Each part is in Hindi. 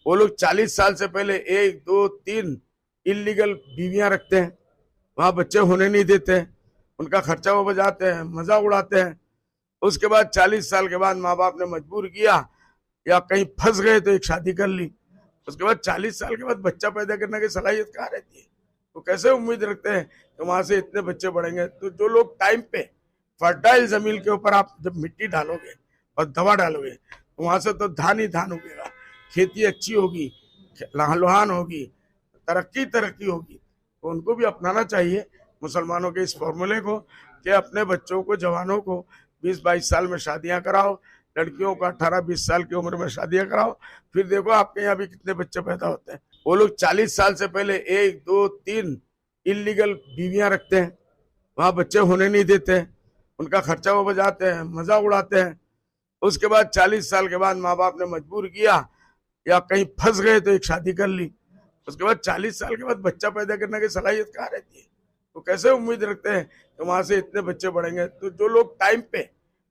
वो लोग 40 साल से पहले 1 2 3 इलीगल बीवियां रखते हैं, वहां बच्चे होने नहीं देते हैं, उनका खर्चा वो बजाते हैं, मजा उड़ाते हैं। उसके बाद 40 साल के बाद माँ बाप ने मजबूर किया या कहीं फंस गए तो एक शादी कर ली। उसके बाद 40 साल के बाद बच्चा पैदा करने की सलाहियत कहाँ रहती है? तो कैसे उम्मीद रखते हैं कि वहां से इतने बच्चे बढ़ेंगे? तो जो लोग टाइम पे फर्टाइल जमीन के ऊपर आप जब मिट्टी डालोगे और दवा डालोगे तो वहां से तो धान ही धान उगेगा, खेती अच्छी होगी, लहलहान होगी, तरक्की तरक्की होगी। तो उनको भी अपनाना चाहिए मुसलमानों के इस फॉर्मूले को कि अपने बच्चों को, जवानों को 20-22 साल में शादियां कराओ, लड़कियों को 18-20 साल की उम्र में शादियां कराओ, फिर देखो आपके यहाँ भी कितने बच्चे पैदा होते हैं। वो लोग 40 साल से पहले 1 2 3 इलीगल बीवियां रखते हैं, वहां बच्चे होने नहीं देते हैं, उनका खर्चा वो बजाते हैं, मजा उड़ाते हैं। उसके बाद 40 साल के बाद माँ बाप ने मजबूर किया या कहीं फंस गए तो एक शादी कर ली। उसके बाद 40 साल के बाद बच्चा पैदा करने की सलाहियत कहाँ रहती है? तो कैसे उम्मीद रखते हैं कि वहां से इतने बच्चे बढ़ेंगे? तो जो लोग टाइम पे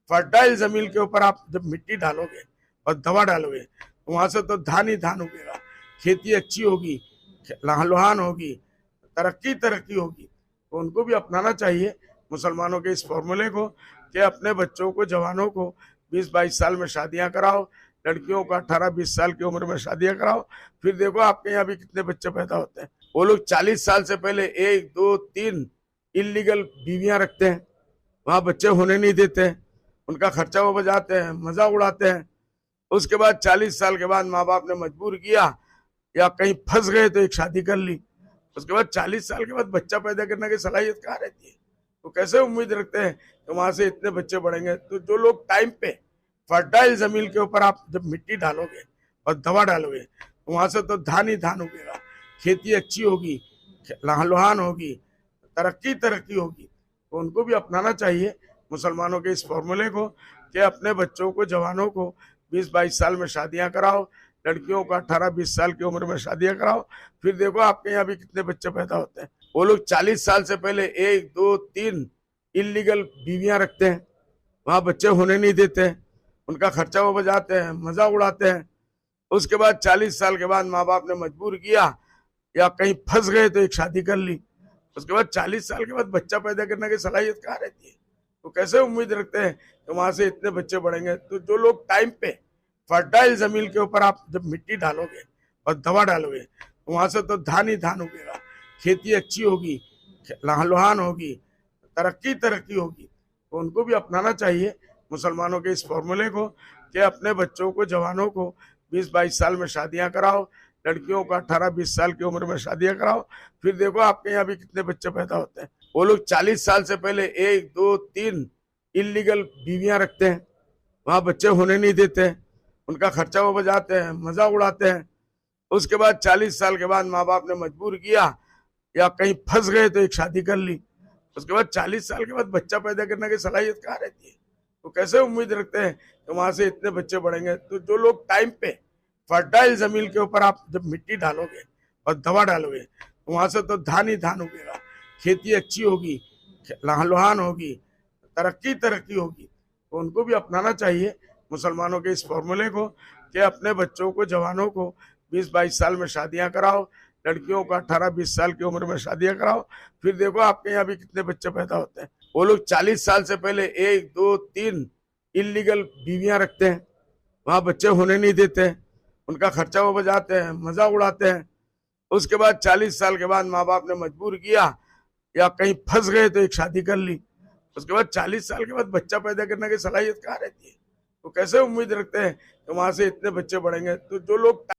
फर्टाइल जमीन के ऊपर आप जब मिट्टी डालोगे और दवा डालोगे तो वहां से तो धान ही धान उगेगा, खेती अच्छी होगी, लहलहान होगी, तरक्की तरक्की होगी। तो उनको भी अपनाना चाहिए मुसलमानों के इस फॉर्मूले को कि अपने बच्चों को, जवानों को 20-22 साल में शादियां कराओ, लड़कियों को 18-20 साल की उम्र में शादियां कराओ, फिर देखो आपके यहाँ भी कितने बच्चे पैदा होते हैं। वो लोग 40 साल से पहले 1 2 3 इलीगल बीवियां रखते हैं, वहां बच्चे होने नहीं देते हैं, उनका खर्चा वो बजाते हैं, मजा उड़ाते हैं। उसके बाद 40 साल के बाद माँ बाप ने मजबूर किया या कहीं फंस गए तो एक शादी कर ली। उसके बाद 40 साल के बाद बच्चा पैदा करने की सलाहियत कहाँ रहती है? तो कैसे उम्मीद रखते हैं कि वहां से इतने बच्चे बढ़ेंगे? तो जो लोग टाइम पे फर्टाइल जमीन के ऊपर आप जब मिट्टी डालोगे और दवा डालोगे तो वहां से तो धान ही धान उगेगा, खेती अच्छी होगी, लहलहान होगी, तरक्की तरक्की होगी। तो उनको भी अपनाना चाहिए मुसलमानों के इस फॉर्मूले को कि अपने बच्चों को, जवानों को 20-22 साल में शादियां कराओ, लड़कियों को 18-20 साल की उम्र में शादियां कराओ, फिर देखो आपके यहाँ भी कितने बच्चे पैदा होते हैं। वो लोग 40 साल से पहले 1 2 3 इलीगल बीवियां रखते हैं, वहां बच्चे होने नहीं देते हैं, उनका खर्चा वो बजाते हैं, मजा उड़ाते हैं। उसके बाद 40 साल के बाद माँ बाप ने मजबूर किया या कहीं फंस गए तो एक शादी कर ली। उसके बाद 40 साल के बाद बच्चा पैदा करने की सलाहियत कहाँ रहती है? तो कैसे उम्मीद रखते हैं कि वहां से इतने बच्चे बढ़ेंगे? तो जो लोग टाइम पे फर्टाइल जमीन के ऊपर आप जब मिट्टी डालोगे और दवा डालोगे तो वहां से तो धान ही धान उगेगा, खेती अच्छी होगी, लहलहान होगी, तरक्की तरक्की होगी। तो उनको भी अपनाना चाहिए मुसलमानों के इस फॉर्मूले को कि अपने बच्चों को, जवानों को 20-22 साल में शादियां कराओ, लड़कियों को 18-20 साल की उम्र में शादियां कराओ, फिर देखो आपके यहाँ भी कितने बच्चे पैदा होते हैं। वो लोग 40 साल से पहले 1 2 3 इलीगल बीवियां रखते हैं, वहां बच्चे होने नहीं देते हैं, उनका खर्चा वो बजाते हैं, मजा उड़ाते हैं। उसके बाद 40 साल के बाद माँ बाप ने मजबूर किया या कहीं फंस गए तो एक शादी कर ली। उसके बाद 40 साल के बाद बच्चा पैदा करने की सलाहियत कहाँ रहती है? तो कैसे उम्मीद रखते हैं कि वहां से इतने बच्चे बढ़ेंगे? तो जो लोग टाइम पे फर्टाइल जमीन के ऊपर आप जब मिट्टी डालोगे और दवा डालोगे तो वहां से तो धान ही धान उगेगा, खेती अच्छी होगी, लहलहान होगी, तरक्की तरक्की होगी। तो उनको भी अपनाना चाहिए मुसलमानों के इस फॉर्मूले को कि अपने बच्चों को, जवानों को 20-22 साल में शादियां कराओ, लड़कियों को 18-20 साल की उम्र में शादियां कराओ, फिर देखो आपके यहाँ भी कितने बच्चे पैदा होते हैं। वो लोग 40 साल से पहले 1 2 3 इलीगल बीवियां रखते हैं, वहां बच्चे होने नहीं देते हैं, उनका खर्चा वो बजाते हैं, मजा उड़ाते हैं। उसके बाद 40 साल के बाद माँ बाप ने मजबूर किया या कहीं फंस गए तो एक शादी कर ली। उसके बाद 40 साल के बाद बच्चा पैदा करने की सलाहियत कहाँ रहती है? तो कैसे उम्मीद रखते हैं कि वहां से इतने बच्चे बढ़ेंगे? तो जो लोग